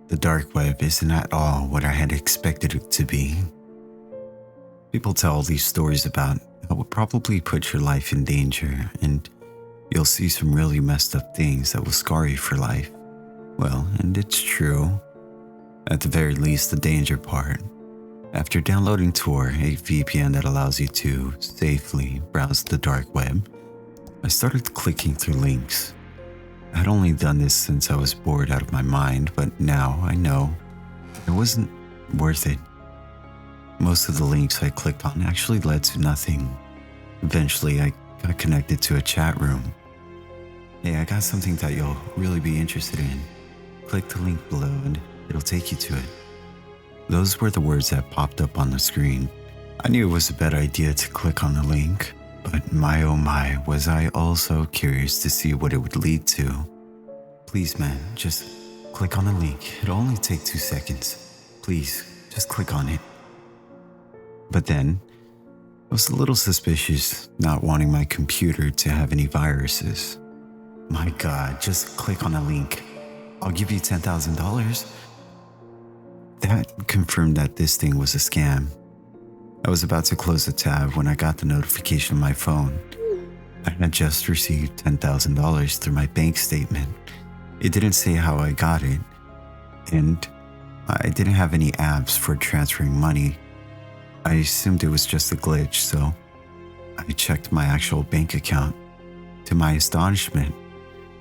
The dark web isn't at all what I had expected it to be. People tell these stories about how it will probably put your life in danger, and you'll see some really messed up things that will scar you for life. Well, and it's true. At the very least, the danger part. After downloading Tor, a VPN that allows you to safely browse the dark web, I started clicking through links. I had only done this since I was bored out of my mind, but now I know it wasn't worth it. Most of the links I clicked on actually led to nothing. Eventually, I got connected to a chat room. Hey, I got something that you'll really be interested in. Click the link below and it'll take you to it. Those were the words that popped up on the screen. I knew it was a bad idea to click on the link, but my oh my, was I also curious to see what it would lead to. Please man, just click on the link. It'll only take 2 seconds. Please, just click on it. But then, I was a little suspicious, not wanting my computer to have any viruses. My God, just click on the link. I'll give you $10,000. That confirmed that this thing was a scam. I was about to close the tab when I got the notification on my phone. I had just received $10,000 through my bank statement. It didn't say how I got it, and I didn't have any apps for transferring money. I assumed it was just a glitch, so I checked my actual bank account. To my astonishment,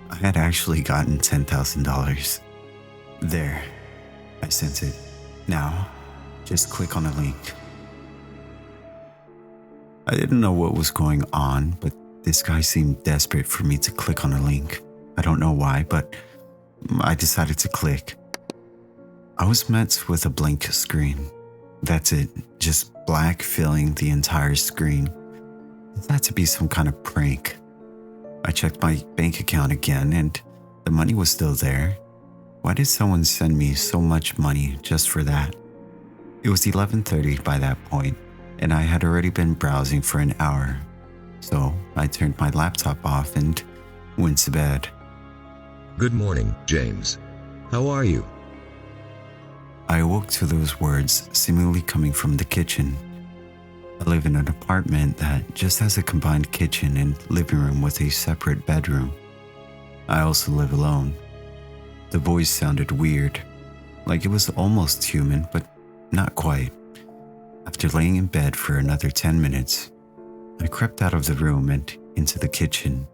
I had actually gotten $10,000. There, I sent it. Now, just click on the link. I didn't know what was going on, but this guy seemed desperate for me to click on a link. I don't know why, but I decided to click. I was met with a blank screen. That's it, just black filling the entire screen. It had to be some kind of prank. I checked my bank account again and the money was still there. Why did someone send me so much money just for that? It was 11:30 by that point, and I had already been browsing for an hour. So I turned my laptop off and went to bed. Good morning, James. How are you? I awoke to those words seemingly coming from the kitchen. I live in an apartment that just has a combined kitchen and living room with a separate bedroom. I also live alone. The voice sounded weird, like it was almost human, but not quite. After laying in bed for another 10 minutes, I crept out of the room and into the kitchen.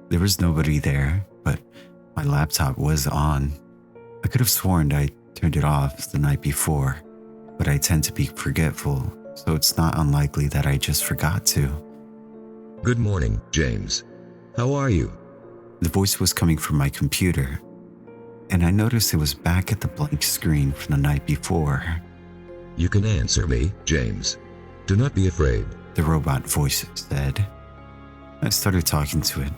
There was nobody there, but my laptop was on. I could have sworn I turned it off the night before, but I tend to be forgetful, so it's not unlikely that I just forgot to. Good morning, James. How are you? The voice was coming from my computer, and I noticed it was back at the blank screen from the night before. You can answer me, James. Do not be afraid. The robot voice said. I started talking to it,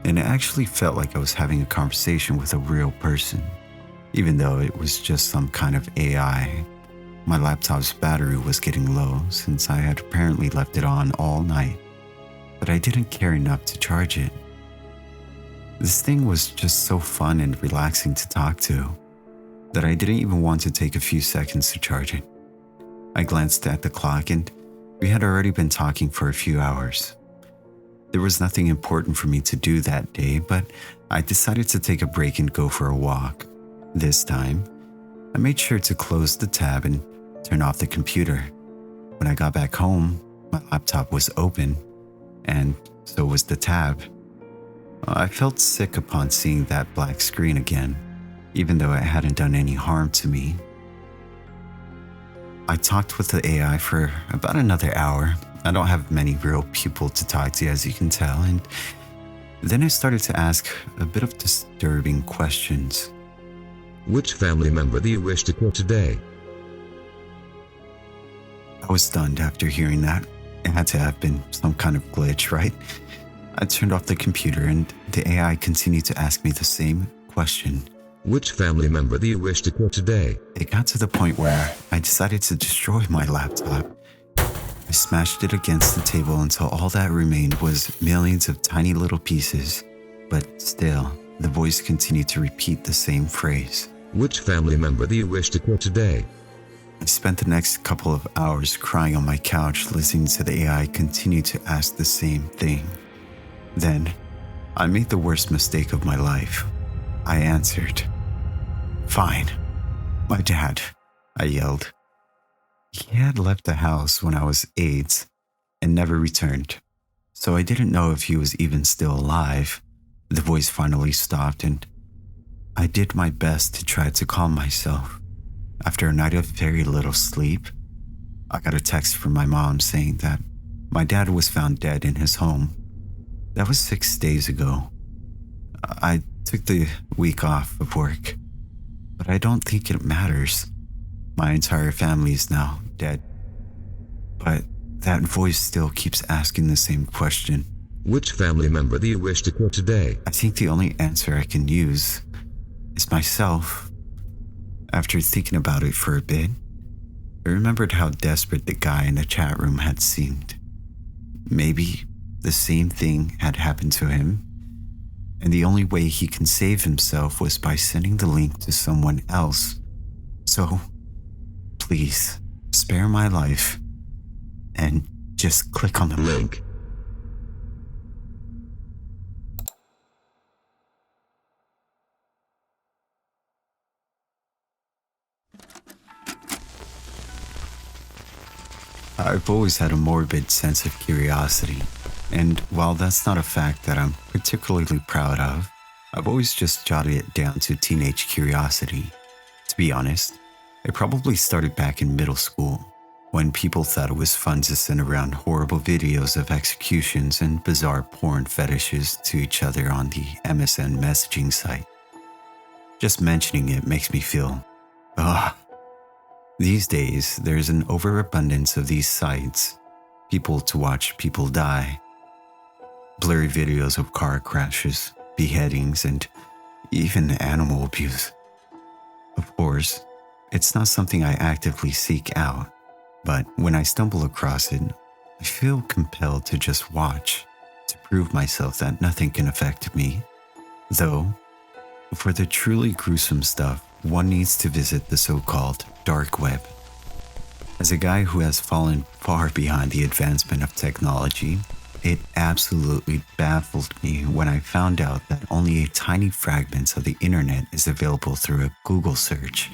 and it actually felt like I was having a conversation with a real person, even though it was just some kind of AI. My laptop's battery was getting low since I had apparently left it on all night, but I didn't care enough to charge it. This thing was just so fun and relaxing to talk to that I didn't even want to take a few seconds to charge it. I glanced at the clock and we had already been talking for a few hours. There was nothing important for me to do that day, but I decided to take a break and go for a walk. This time, I made sure to close the tab and turn off the computer. When I got back home, my laptop was open, and so was the tab. I felt sick upon seeing that black screen again, even though it hadn't done any harm to me. I talked with the AI for about another hour. I don't have many real people to talk to, as you can tell, and then I started to ask a bit of disturbing questions. Which family member do you wish to kill today? I was stunned after hearing that. It had to have been some kind of glitch, right? I turned off the computer and the AI continued to ask me the same question. Which family member do you wish to kill today? It got to the point where I decided to destroy my laptop. I smashed it against the table until all that remained was millions of tiny little pieces. But still, the voice continued to repeat the same phrase. Which family member do you wish to kill today? I spent the next couple of hours crying on my couch, listening to the AI continue to ask the same thing. Then, I made the worst mistake of my life. I answered. "Fine. My dad," I yelled. He had left the house when I was 8 and never returned, so I didn't know if he was even still alive. The voice finally stopped and I did my best to try to calm myself. After a night of very little sleep, I got a text from my mom saying that my dad was found dead in his home. That was 6 days ago. I took the week off of work, but I don't think it matters. My entire family is now dead. But that voice still keeps asking the same question. Which family member do you wish to kill today? I think the only answer I can use is myself. After thinking about it for a bit, I remembered how desperate the guy in the chat room had seemed. Maybe the same thing had happened to him, and the only way he can save himself was by sending the link to someone else. So, please, spare my life and just click on the link. I've always had a morbid sense of curiosity, and while that's not a fact that I'm particularly proud of, I've always just jotted it down to teenage curiosity. To be honest, it probably started back in middle school, when people thought it was fun to send around horrible videos of executions and bizarre porn fetishes to each other on the MSN messaging site. Just mentioning it makes me feel, ugh. These days, there's an overabundance of these sites, people to watch people die. Blurry videos of car crashes, beheadings, and even animal abuse. Of course, it's not something I actively seek out, but when I stumble across it, I feel compelled to just watch, to prove myself that nothing can affect me. Though, for the truly gruesome stuff, one needs to visit the so-called dark web. As a guy who has fallen far behind the advancement of technology, it absolutely baffled me when I found out that only a tiny fragment of the internet is available through a Google search.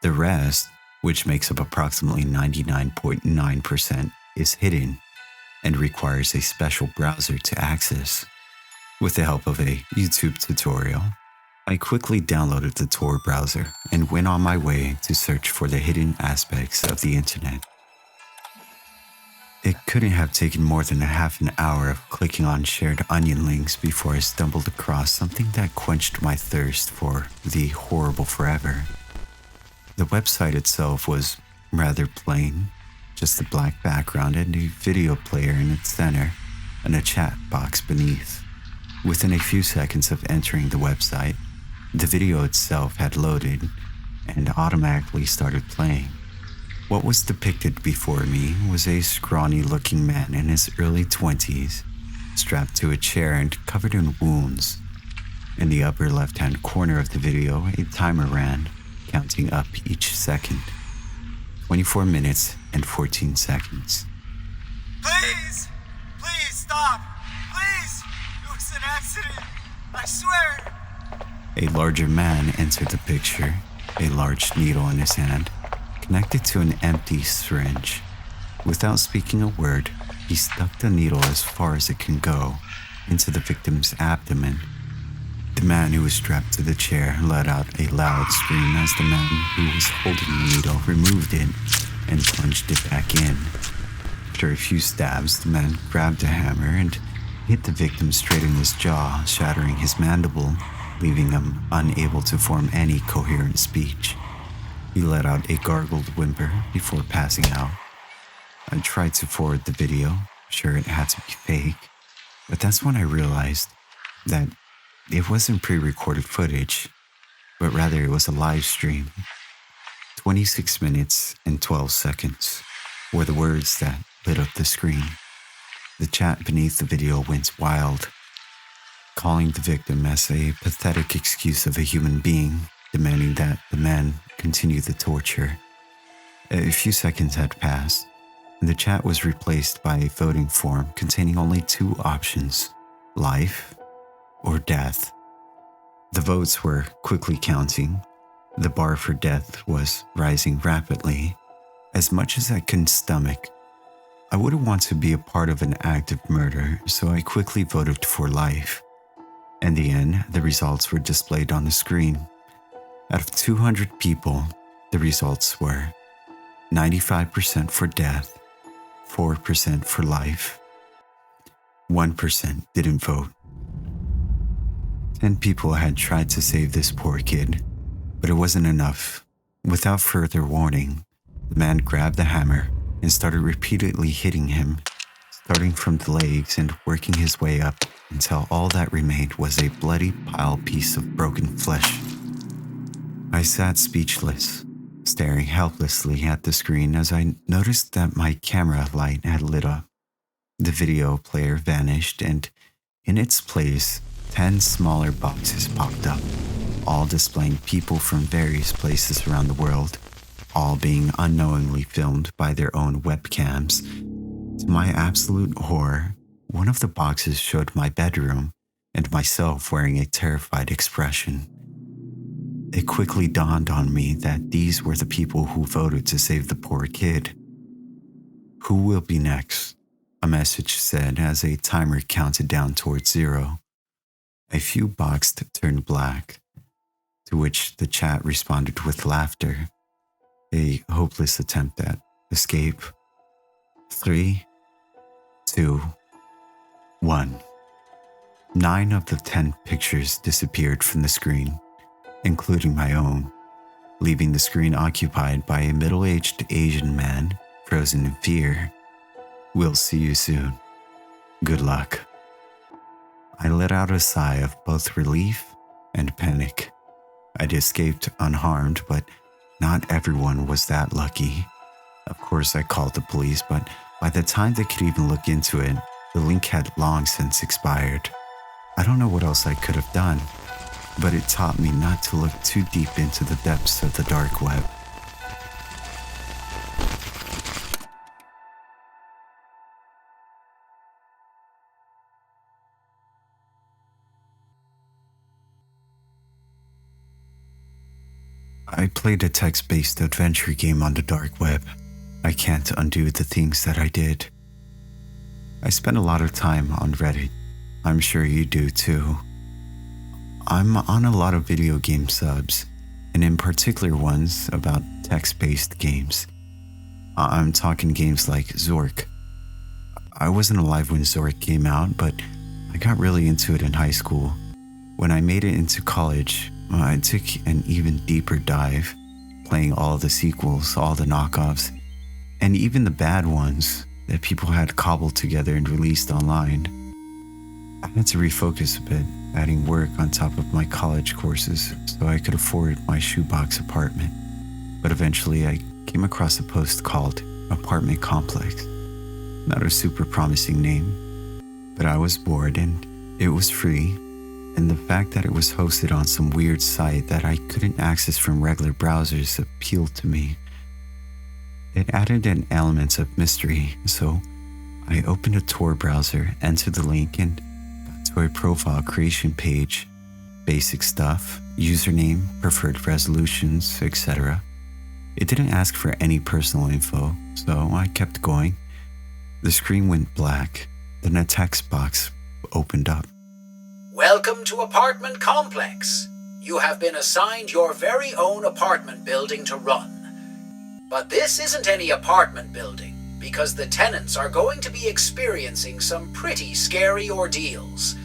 The rest, which makes up approximately 99.9%, is hidden and requires a special browser to access. With the help of a YouTube tutorial, I quickly downloaded the Tor browser and went on my way to search for the hidden aspects of the internet. It couldn't have taken more than a half an hour of clicking on shared onion links before I stumbled across something that quenched my thirst for the horrible forever. The website itself was rather plain, just a black background and a video player in its center, and a chat box beneath. Within a few seconds of entering the website, the video itself had loaded and automatically started playing. What was depicted before me was a scrawny-looking man in his early 20s, strapped to a chair and covered in wounds. In the upper left-hand corner of the video, a timer ran, counting up each second. 24 minutes and 14 seconds. Please! Please stop! Please! It was an accident! I swear! A larger man entered the picture, a large needle in his hand, connected to an empty syringe. Without speaking a word, he stuck the needle as far as it can go into the victim's abdomen. The man who was strapped to the chair let out a loud scream as the man who was holding the needle removed it and plunged it back in. After a few stabs, the man grabbed a hammer and hit the victim straight in his jaw, shattering his mandible, leaving him unable to form any coherent speech. He let out a gargled whimper before passing out. I tried to forward the video, sure it had to be fake, but that's when I realized that it wasn't pre-recorded footage, but rather it was a live stream. 26 minutes and 12 seconds were the words that lit up the screen. The chat beneath the video went wild, calling the victim as a pathetic excuse of a human being, demanding that the man continue the torture. A few seconds had passed, and the chat was replaced by a voting form containing only two options: life or death. The votes were quickly counting. The bar for death was rising rapidly. As much as I couldn't stomach, I wouldn't want to be a part of an act of murder, so I quickly voted for life. In the end, the results were displayed on the screen. Out of 200 people, the results were 95% for death, 4% for life, 1% didn't vote. 10 people had tried to save this poor kid, but it wasn't enough. Without further warning, the man grabbed the hammer and started repeatedly hitting him, starting from the legs and working his way up until all that remained was a bloody pile piece of broken flesh. I sat speechless, staring helplessly at the screen as I noticed that my camera light had lit up. The video player vanished, and in its place, 10 smaller boxes popped up, all displaying people from various places around the world, all being unknowingly filmed by their own webcams. To my absolute horror, one of the boxes showed my bedroom and myself wearing a terrified expression. It quickly dawned on me that these were the people who voted to save the poor kid. "Who will be next?" a message said as a timer counted down towards 0. A few boxes turned black, to which the chat responded with laughter, a hopeless attempt at escape. 3, 2, 1. 9 of the 10 pictures disappeared from the screen, including my own, leaving the screen occupied by a middle-aged Asian man frozen in fear. "We'll see you soon. Good luck." I let out a sigh of both relief and panic. I'd escaped unharmed, but not everyone was that lucky. Of course, I called the police, but by the time they could even look into it, the link had long since expired. I don't know what else I could have done, but it taught me not to look too deep into the depths of the dark web. I played a text-based adventure game on the dark web. I can't undo the things that I did. I spent a lot of time on Reddit. I'm sure you do too. I'm on a lot of video game subs, and in particular ones about text-based games. I'm talking games like Zork. I wasn't alive when Zork came out, but I got really into it in high school. When I made it into college, I took an even deeper dive, playing all the sequels, all the knockoffs, and even the bad ones that people had cobbled together and released online. I had to refocus a bit, adding work on top of my college courses so I could afford my shoebox apartment. But eventually I came across a post called Apartment Complex. Not a super promising name, but I was bored and it was free. And the fact that it was hosted on some weird site that I couldn't access from regular browsers appealed to me. It added an element of mystery, so I opened a Tor browser, entered the link, and got to a profile creation page. Basic stuff, username, preferred resolutions, etc. It didn't ask for any personal info, so I kept going. The screen went black, then a text box opened up. Welcome to Apartment Complex. You have been assigned your very own apartment building to run. But this isn't any apartment building, because the tenants are going to be experiencing some pretty scary ordeals.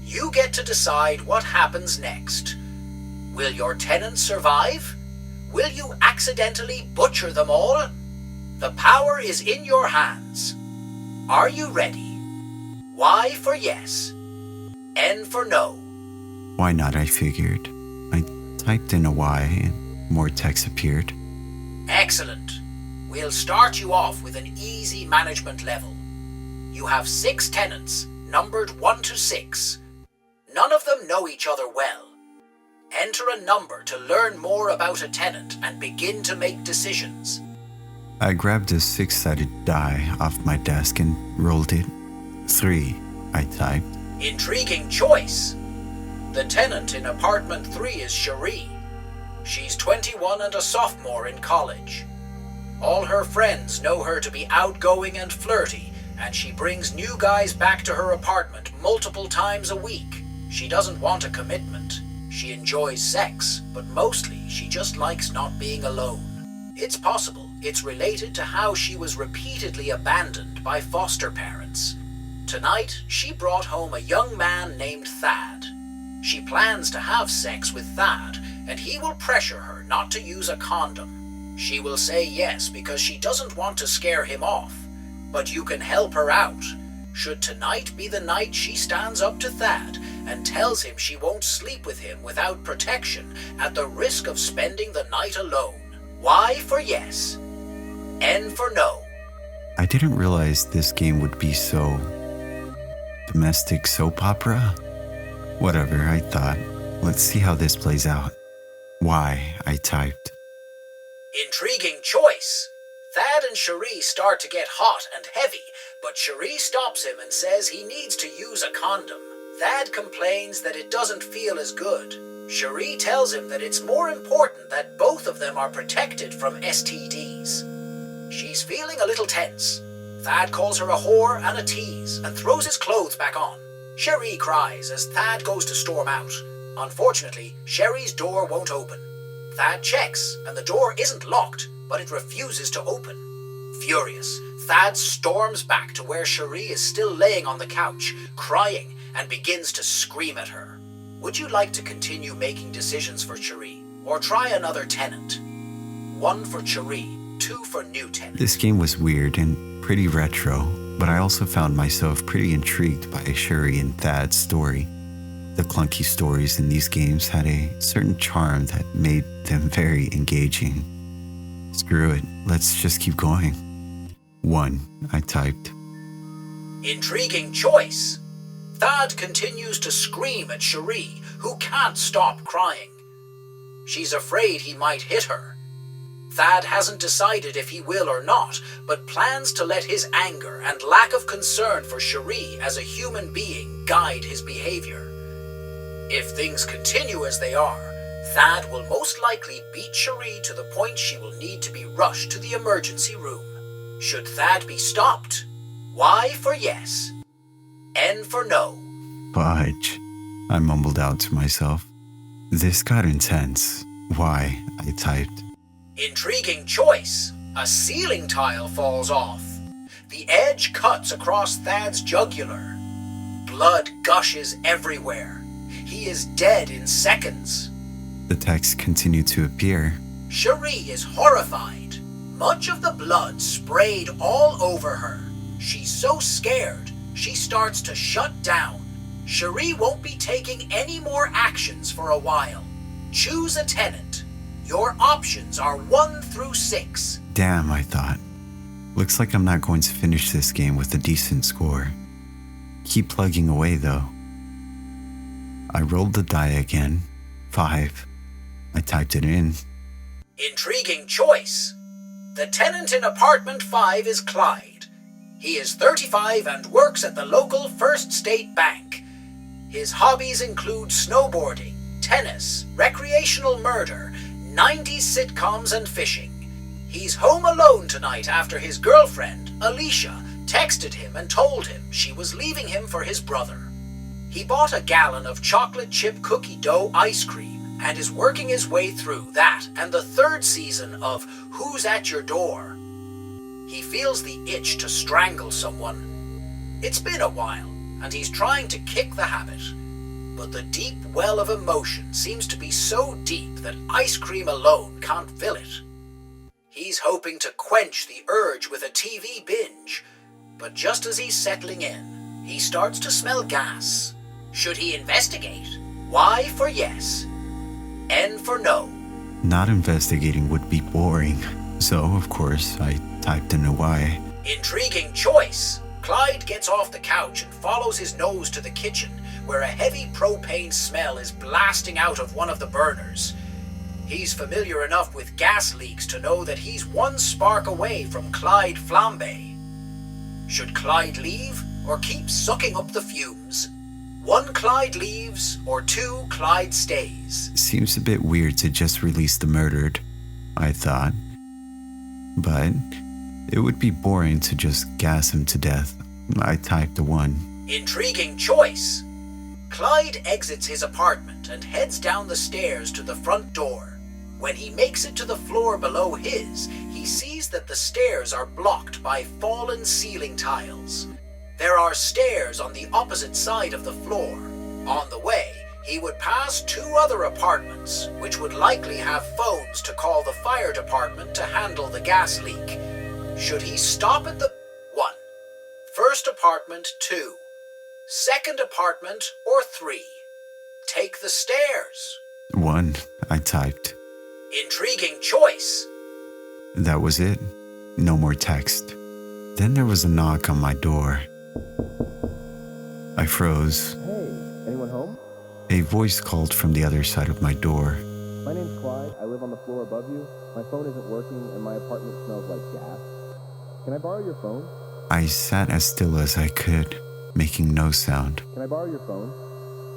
You get to decide what happens next. Will your tenants survive? Will you accidentally butcher them all? The power is in your hands. Are you ready? Y for yes. N for no. Why not, I figured. I typed in a Y and more text appeared. Excellent. We'll start you off with an easy management level. You have 6 tenants, numbered 1 to 6. None of them know each other well. Enter a number to learn more about a tenant and begin to make decisions. I grabbed a 6-sided die off my desk and rolled it. 3, I typed. Intriguing choice. The tenant in apartment 3 is Cherie. She's 21 and a sophomore in college. All her friends know her to be outgoing and flirty, and she brings new guys back to her apartment multiple times a week. She doesn't want a commitment. She enjoys sex, but mostly she just likes not being alone. It's possible it's related to how she was repeatedly abandoned by foster parents. Tonight, she brought home a young man named Thad. She plans to have sex with Thad, and he will pressure her not to use a condom. She will say yes because she doesn't want to scare him off, but you can help her out. Should tonight be the night she stands up to Thad and tells him she won't sleep with him without protection at the risk of spending the night alone. Y for yes. N for no. I didn't realize this game would be so domestic soap opera. Whatever, I thought. Let's see how this plays out. Y, I typed. Intriguing choice. Thad and Cherie start to get hot and heavy, but Cherie stops him and says he needs to use a condom. Thad complains that it doesn't feel as good. Cherie tells him that it's more important that both of them are protected from STDs. She's feeling a little tense. Thad calls her a whore and a tease and throws his clothes back on. Cherie cries as Thad goes to storm out. Unfortunately, Cherie's door won't open. Thad checks, and the door isn't locked, but it refuses to open. Furious, Thad storms back to where Cherie is still laying on the couch, crying, and begins to scream at her. Would you like to continue making decisions for Cherie, or try another tenant? 1 for Cherie, 2 for new tenant. This game was weird and pretty retro, but I also found myself pretty intrigued by Cherie and Thad's story. The clunky stories in these games had a certain charm that made them very engaging. Screw it, let's just keep going. 1, I typed. Intriguing choice. Thad continues to scream at Cherie, who can't stop crying. She's afraid he might hit her. Thad hasn't decided if he will or not, but plans to let his anger and lack of concern for Cherie as a human being guide his behavior. If things continue as they are, Thad will most likely beat Cherie to the point she will need to be rushed to the emergency room. Should Thad be stopped? Y for yes. N for no. Fudge, I mumbled out to myself. This got intense. Y, I typed. Intriguing choice. A ceiling tile falls off. The edge cuts across Thad's jugular. Blood gushes everywhere. He is dead in seconds. The text continued to appear. Cherie is horrified. Much of the blood sprayed all over her. She's so scared, she starts to shut down. Cherie won't be taking any more actions for a while. Choose a tenant. Your options are 1 through 6. Damn, I thought. Looks like I'm not going to finish this game with a decent score. Keep plugging away, though. I rolled the die again. 5. I typed it in. Intriguing choice. The tenant in apartment 5 is Clyde. He is 35 and works at the local First State Bank. His hobbies include snowboarding, tennis, recreational murder, 90s sitcoms, and fishing. He's home alone tonight after his girlfriend, Alicia, texted him and told him she was leaving him for his brother. He bought a gallon of chocolate chip cookie dough ice cream and is working his way through that and the third season of Who's at Your Door. He feels the itch to strangle someone. It's been a while, and he's trying to kick the habit. But the deep well of emotion seems to be so deep that ice cream alone can't fill it. He's hoping to quench the urge with a TV binge, but just as he's settling in, he starts to smell gas. Should he investigate? Y for yes, N for no. Not investigating would be boring, so of course I typed in a Y. Intriguing choice. Clyde gets off the couch and follows his nose to the kitchen, where a heavy propane smell is blasting out of one of the burners. He's familiar enough with gas leaks to know that he's one spark away from Clyde Flambe. Should Clyde leave or keep sucking up the fumes? 1 Clyde leaves or 2 Clyde stays. Seems a bit weird to just release the murdered, I thought. But it would be boring to just gas him to death. I typed a 1. Intriguing choice. Clyde exits his apartment and heads down the stairs to the front door. When he makes it to the floor below his, he sees that the stairs are blocked by fallen ceiling tiles. There are stairs on the opposite side of the floor. On the way, he would pass 2 other apartments, which would likely have phones to call the fire department to handle the gas leak. Should he stop at the 1. First apartment 2. Second apartment or 3. Take the stairs. 1, I typed. Intriguing choice. That was it. No more text. Then there was a knock on my door. I froze. Hey, anyone home? A voice called from the other side of my door. My name's Clyde. I live on the floor above you. My phone isn't working and my apartment smells like gas. Can I borrow your phone? I sat as still as I could, making no sound. Can I borrow your phone?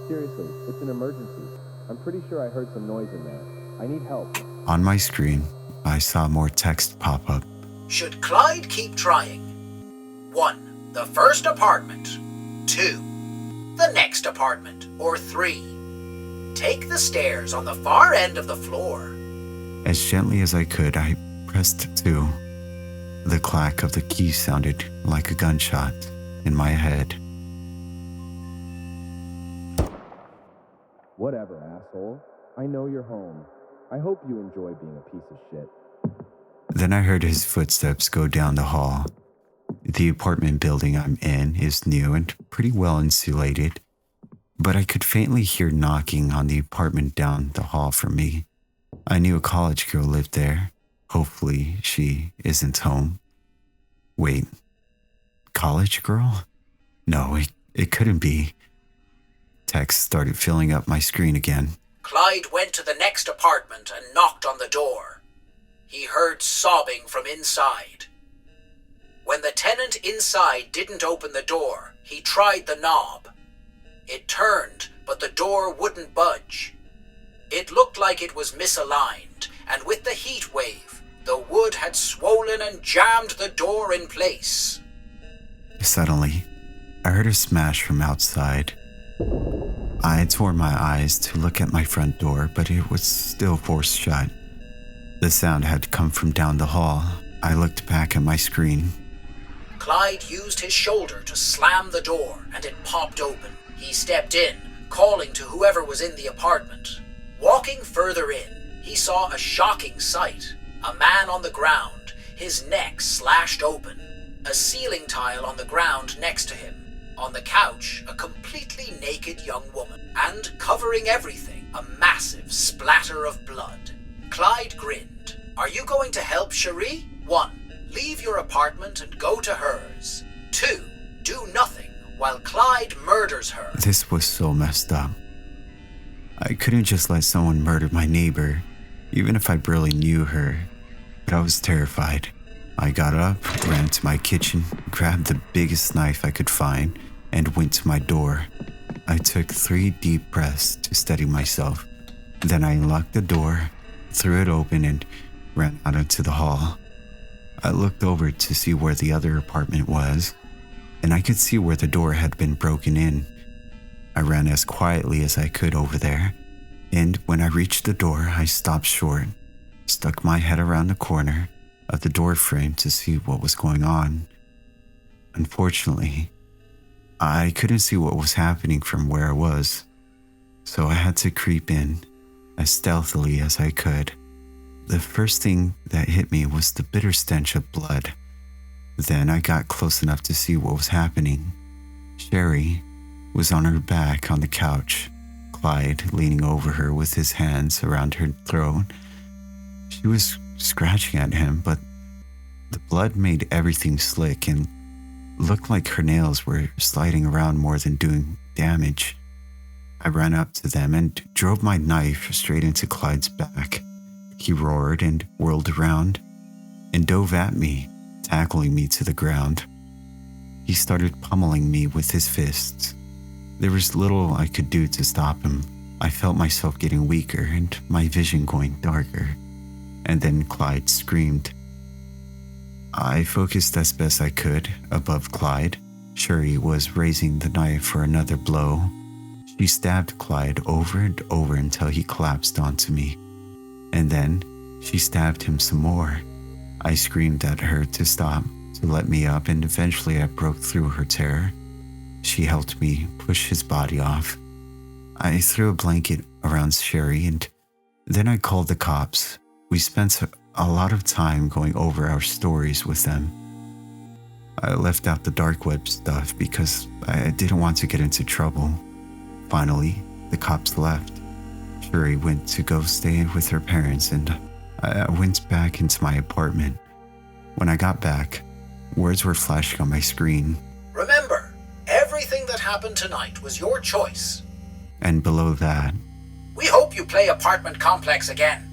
Seriously, it's an emergency. I'm pretty sure I heard some noise in there. I need help. On my screen, I saw more text pop up. Should Clyde keep trying? 1. The first apartment. 2. The next apartment. Or 3. Take the stairs on the far end of the floor. As gently as I could, I pressed 2. The clack of the key sounded like a gunshot in my head. Whatever, asshole. I know you're home. I hope you enjoy being a piece of shit. Then I heard his footsteps go down the hall. The apartment building I'm in is new and pretty well insulated, but I could faintly hear knocking on the apartment down the hall from me. I knew a college girl lived there. Hopefully she isn't home. Wait, college girl? No, it couldn't be. Text started filling up my screen again. Clyde went to the next apartment and knocked on the door. He heard sobbing from inside. When the tenant inside didn't open the door, he tried the knob. It turned, but the door wouldn't budge. It looked like it was misaligned, and with the heat wave, the wood had swollen and jammed the door in place. Suddenly, I heard a smash from outside. I tore my eyes to look at my front door, but it was still forced shut. The sound had come from down the hall. I looked back at my screen. Clyde used his shoulder to slam the door, and it popped open. He stepped in, calling to whoever was in the apartment. Walking further in, he saw a shocking sight. A man on the ground, his neck slashed open. A ceiling tile on the ground next to him. On the couch, a completely naked young woman. And covering everything, a massive splatter of blood. Clyde grinned. Are you going to help Cherie? 1. Leave your apartment and go to hers. 2. Do nothing while Clyde murders her. This was so messed up. I couldn't just let someone murder my neighbor, even if I barely knew her. But I was terrified. I got up, ran to my kitchen, grabbed the biggest knife I could find, and went to my door. I took 3 deep breaths to steady myself. Then I unlocked the door, threw it open, and ran out into the hall. I looked over to see where the other apartment was, and I could see where the door had been broken in. I ran as quietly as I could over there, and when I reached the door, I stopped short, stuck my head around the corner of the door frame to see what was going on. Unfortunately, I couldn't see what was happening from where I was, so I had to creep in as stealthily as I could. The first thing that hit me was the bitter stench of blood. Then I got close enough to see what was happening. Sherry was on her back on the couch, Clyde leaning over her with his hands around her throat. She was scratching at him, but the blood made everything slick and looked like her nails were sliding around more than doing damage. I ran up to them and drove my knife straight into Clyde's back. He roared and whirled around and dove at me, tackling me to the ground. He started pummeling me with his fists. There was little I could do to stop him. I felt myself getting weaker and my vision going darker. And then Clyde screamed. I focused as best I could above Clyde. Sherry was raising the knife for another blow. She stabbed Clyde over and over until he collapsed onto me. And then she stabbed him some more. I screamed at her to stop, to let me up, and eventually I broke through her terror. She helped me push his body off. I threw a blanket around Sherry and then I called the cops. We spent a lot of time going over our stories with them. I left out the dark web stuff because I didn't want to get into trouble. Finally, the cops left. Sherry went to go stay with her parents and I went back into my apartment. When I got back, words were flashing on my screen. Remember, everything that happened tonight was your choice. And below that, We hope you play Apartment Complex again.